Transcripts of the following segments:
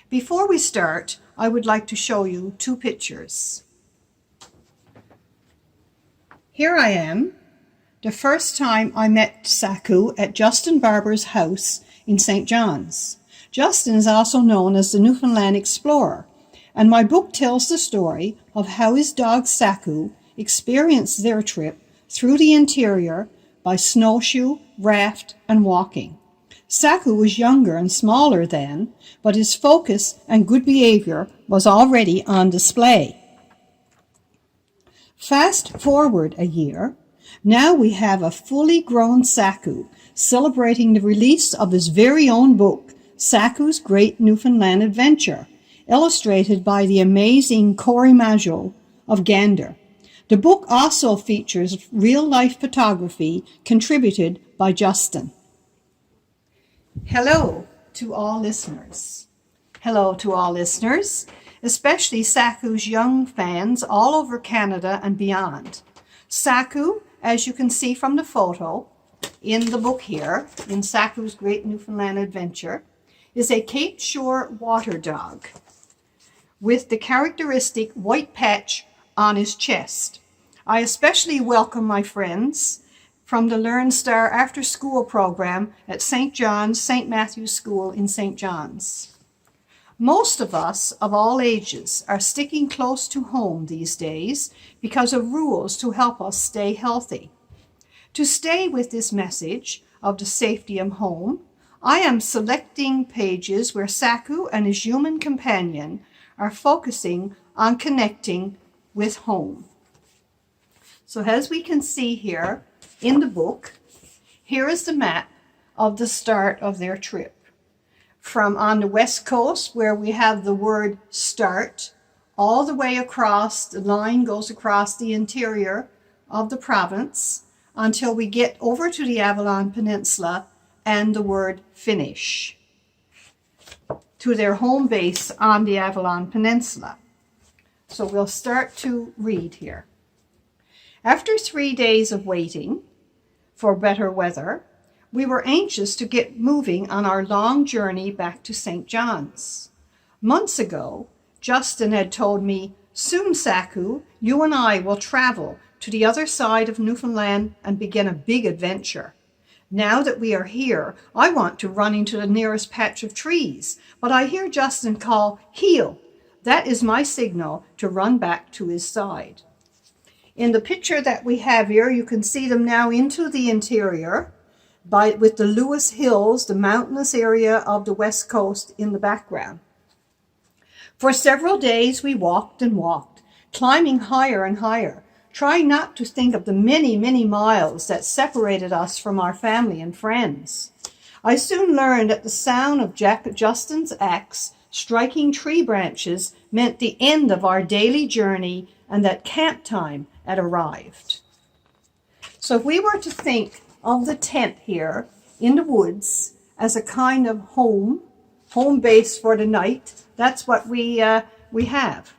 Before we start, I would like to show you two pictures. Here I am, the first time I met Saku at Justin Barbour's house in St. John's. Justin is also known as the Newfoundland explorer, and my book tells the story of how his dog Saku experienced their trip through the interior by snowshoe, raft, and walking. Saku was younger and smaller then, but his focus and good behavior was already on display. Fast forward a year, now we have a fully grown Saku celebrating the release of his very own book, Saku's Great Newfoundland Adventure, illustrated by the amazing Corey Majo of Gander. The book also features real-life photography contributed by Justin. Hello to all listeners. Hello to all listeners, especially Saku's young fans all over Canada and beyond. Saku, as you can see from the photo in the book here, in Saku's Great Newfoundland Adventure, is a Cape Shore water dog with the characteristic white patch on his chest. I especially welcome my friends from the Learn Star After School program at St. John's, St. Matthew's School in St. John's. Most of us of all ages are sticking close to home these days because of rules to help us stay healthy. To stay with this message of the safety of home, I am selecting pages where Saku and his human companion are focusing on connecting with home. So as we can see here in the book, here is the map of the start of their trip. From on the west coast, where we have the word start, all the way across, the line goes across the interior of the province until we get over to the Avalon Peninsula and the word finish, to their home base on the Avalon Peninsula. So we'll start to read here. After 3 days of waiting for better weather, we were anxious to get moving on our long journey back to St. John's. Months ago, Justin had told me, "Soon, Saku, you and I will travel to the other side of Newfoundland and begin a big adventure. Now that we are here, I want to run into the nearest patch of trees, but I hear Justin call, 'Heel.' That is my signal to run back to his side." In the picture that we have here, you can see them now into the interior with the Lewis Hills, the mountainous area of the west coast in the background. For several days we walked and walked, climbing higher and higher, trying not to think of the many, many miles that separated us from our family and friends. I soon learned that the sound of Justin's axe striking tree branches meant the end of our daily journey and that camp time had arrived. So if we were to think of the tent here in the woods as a kind of home base for the night, that's what we have.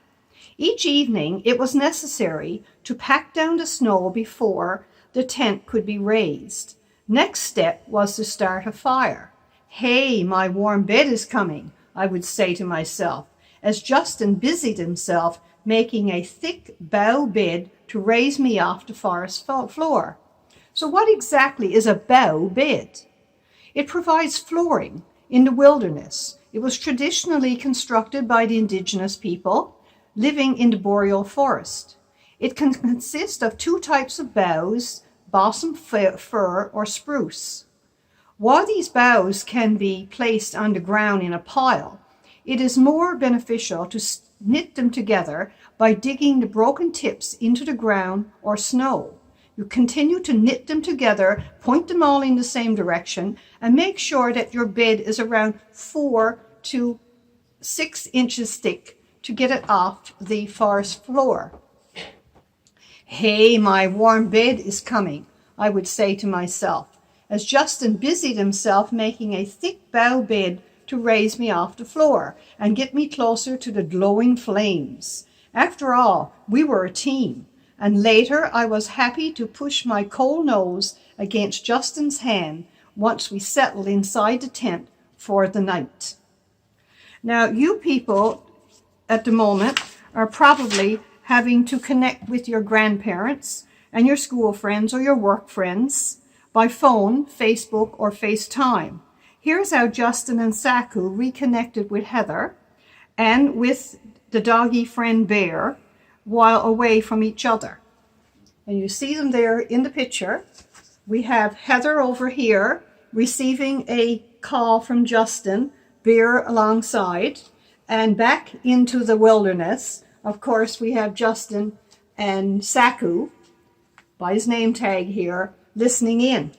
Each evening it was necessary to pack down the snow before the tent could be raised. Next step was to start a fire. "Hey, my warm bed is coming," I would say to myself, as Justin busied himself making a thick bough bed to raise me off the forest floor. So what exactly is a bough bed? It provides flooring in the wilderness. It was traditionally constructed by the indigenous people living in the boreal forest. It can consist of two types of boughs, balsam fir or spruce. While these boughs can be placed on the ground in a pile, it is more beneficial to knit them together by digging the broken tips into the ground or snow. You continue to knit them together, point them all in the same direction, and make sure that your bed is around 4 to 6 inches thick to get it off the forest floor. "Hey, my warm bed is coming," I would say to myself, as Justin busied himself making a thick bough bed to raise me off the floor and get me closer to the glowing flames. After all, we were a team, and later I was happy to push my cold nose against Justin's hand once we settled inside the tent for the night. Now, you people at the moment are probably having to connect with your grandparents and your school friends or your work friends by phone, Facebook, or FaceTime. Here's how Justin and Saku reconnected with Heather and with the doggy friend Bear while away from each other. And you see them there in the picture. We have Heather over here receiving a call from Justin, Bear alongside, and back into the wilderness. Of course, we have Justin and Saku, by his name tag here, listening in.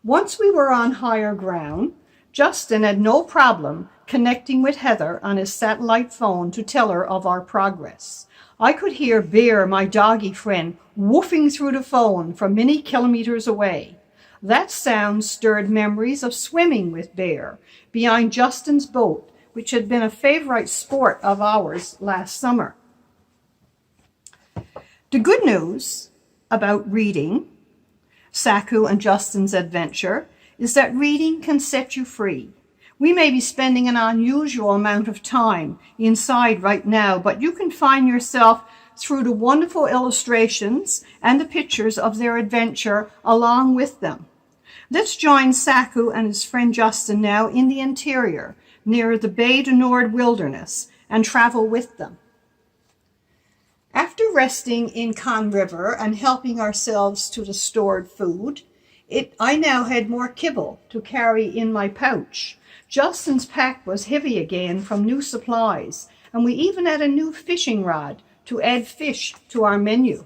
Once we were on higher ground, Justin had no problem connecting with Heather on his satellite phone to tell her of our progress. I could hear Bear, my doggy friend, woofing through the phone from many kilometers away. That sound stirred memories of swimming with Bear behind Justin's boat, which had been a favorite sport of ours last summer. The good news about reading, Saku and Justin's adventure, is that reading can set you free. We may be spending an unusual amount of time inside right now, but you can find yourself through the wonderful illustrations and the pictures of their adventure along with them. Let's join Saku and his friend Justin now in the interior, near the Bay du Nord wilderness, and travel with them. After resting in Conn River and helping ourselves to the stored food, I now had more kibble to carry in my pouch. Justin's pack was heavy again from new supplies, and we even had a new fishing rod to add fish to our menu.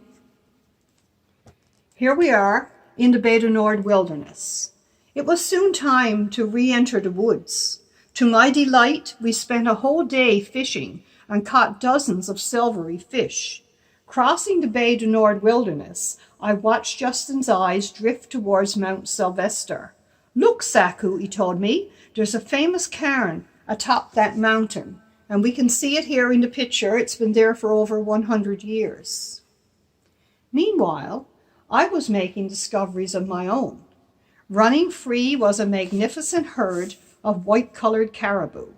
Here we are in the Bay du Nord wilderness. It was soon time to re-enter the woods. To my delight, we spent a whole day fishing and caught dozens of silvery fish. Crossing the Bay du Nord wilderness, I watched Justin's eyes drift towards Mount Sylvester. "Look, Saku," he told me, "there's a famous cairn atop that mountain, and we can see it here in the picture. It's been there for over 100 years. Meanwhile, I was making discoveries of my own. Running free was a magnificent herd of white-colored caribou.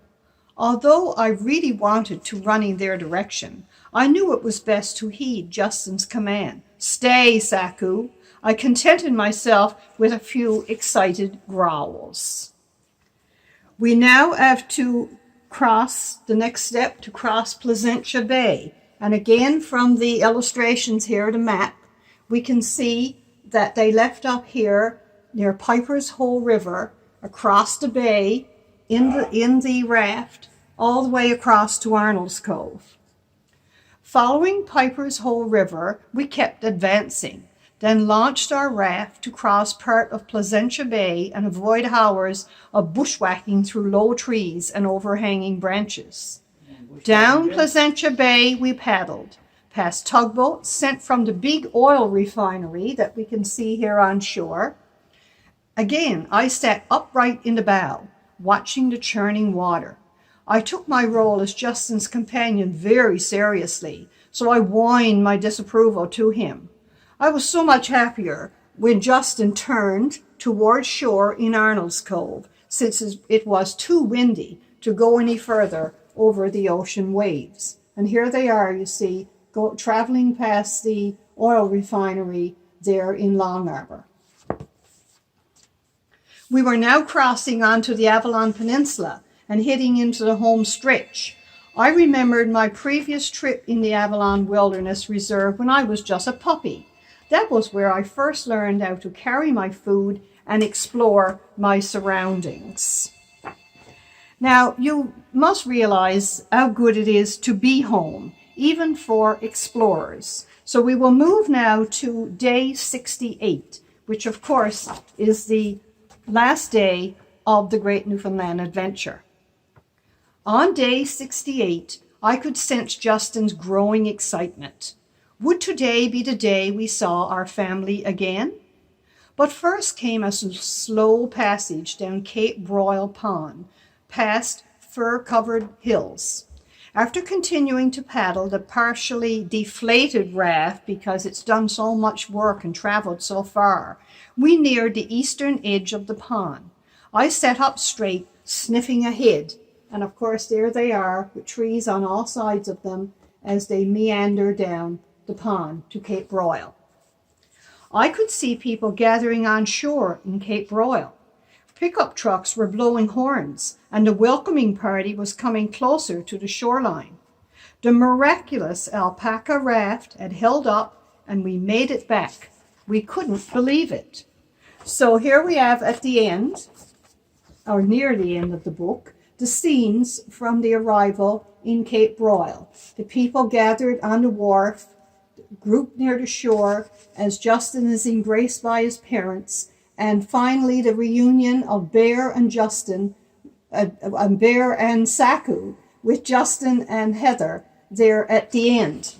Although I really wanted to run in their direction, I knew it was best to heed Justin's command. "Stay, Saku." I contented myself with a few excited growls. We now have to cross the next step to cross Placentia Bay. And again, from the illustrations here, the map, we can see that they left up here near Piper's Hole River, across the bay, in the raft, all the way across to Arnold's Cove. Following Piper's Hole River, we kept advancing, then launched our raft to cross part of Placentia Bay and avoid hours of bushwhacking through low trees and overhanging branches. Down Placentia Bay we paddled, past tugboats sent from the big oil refinery that we can see here on shore. Again, I sat upright in the bow, watching the churning water. I took my role as Justin's companion very seriously, so I whined my disapproval to him. I was so much happier when Justin turned toward shore in Arnold's Cove, since it was too windy to go any further over the ocean waves. And here they are, you see, traveling past the oil refinery there in Long Arbor. We were now crossing onto the Avalon Peninsula and heading into the home stretch. I remembered my previous trip in the Avalon Wilderness Reserve when I was just a puppy. That was where I first learned how to carry my food and explore my surroundings. Now, you must realize how good it is to be home, even for explorers. So we will move now to day 68, which of course is the last day of the Great Newfoundland Adventure. On day 68, I could sense Justin's growing excitement. Would today be the day we saw our family again? But first came a slow passage down Cape Broyle Pond, past fir-covered hills. After continuing to paddle the partially deflated raft because it's done so much work and traveled so far, we neared the eastern edge of the pond. I sat up straight, sniffing ahead, And of course, there they are with trees on all sides of them as they meander down the pond to Cape Broyle. I could see people gathering on shore in Cape Broyle. Pickup trucks were blowing horns, and the welcoming party was coming closer to the shoreline. The miraculous alpaca raft had held up, and we made it back. We couldn't believe it. So here we have at the end, or near the end of the book, the scenes from the arrival in Cape Broyle. The people gathered on the wharf, grouped near the shore as Justin is embraced by his parents, and finally the reunion of Bear and Justin, Bear and Saku, with Justin and Heather there at the end.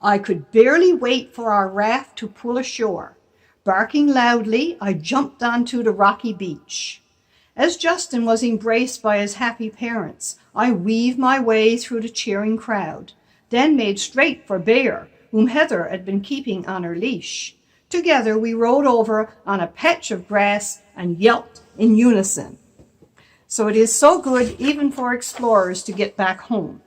I could barely wait for our raft to pull ashore. Barking loudly, I jumped onto the rocky beach. As Justin was embraced by his happy parents, I weaved my way through the cheering crowd, then made straight for Bear, whom Heather had been keeping on her leash. Together we rode over on a patch of grass and yelped in unison. So it is so good even for explorers to get back home.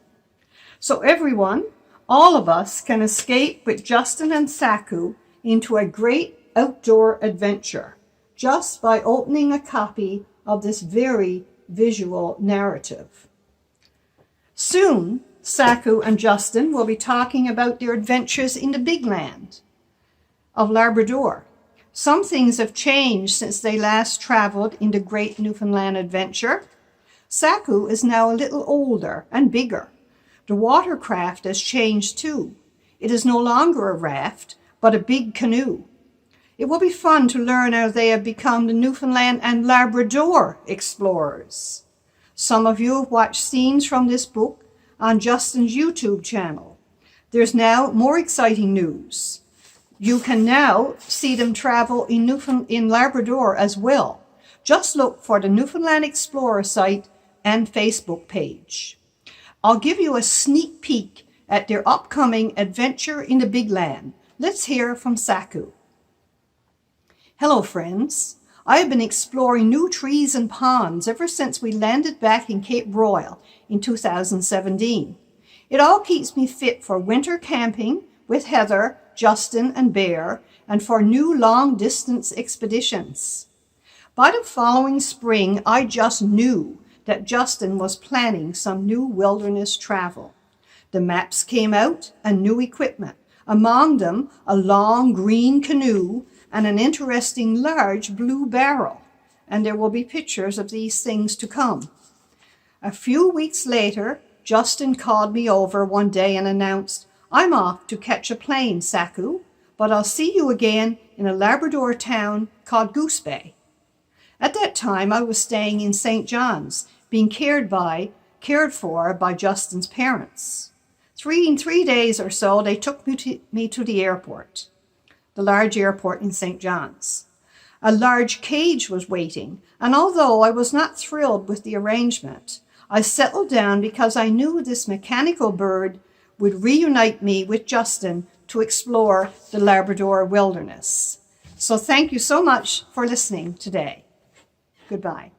So everyone, all of us, can escape with Justin and Saku into a great outdoor adventure just by opening a copy of this very visual narrative. Soon, Saku and Justin will be talking about their adventures in the big land of Labrador. Some things have changed since they last traveled in the great Newfoundland adventure. Saku is now a little older and bigger. The watercraft has changed too. It is no longer a raft, but a big canoe. It will be fun to learn how they have become the Newfoundland and Labrador explorers. Some of you have watched scenes from this book on Justin's YouTube channel. There's now more exciting news. You can now see them travel in Labrador as well. Just look for the Newfoundland Explorer site and Facebook page. I'll give you a sneak peek at their upcoming adventure in the big land. Let's hear from Saku. Hello, friends. I have been exploring new trees and ponds ever since we landed back in Cape Broyle in 2017. It all keeps me fit for winter camping with Heather, Justin, and Bear, and for new long-distance expeditions. By the following spring, I just knew that Justin was planning some new wilderness travel. The maps came out and new equipment, among them a long green canoe and an interesting large blue barrel, and there will be pictures of these things to come. A few weeks later, Justin called me over one day and announced, "I'm off to catch a plane, Saku, but I'll see you again in a Labrador town called Goose Bay." At that time, I was staying in St. John's, being cared for by Justin's parents. In 3 days or so, they took me to the airport, the large airport in St. John's. A large cage was waiting, and although I was not thrilled with the arrangement, I settled down because I knew this mechanical bird would reunite me with Justin to explore the Labrador wilderness. So thank you so much for listening today. Goodbye.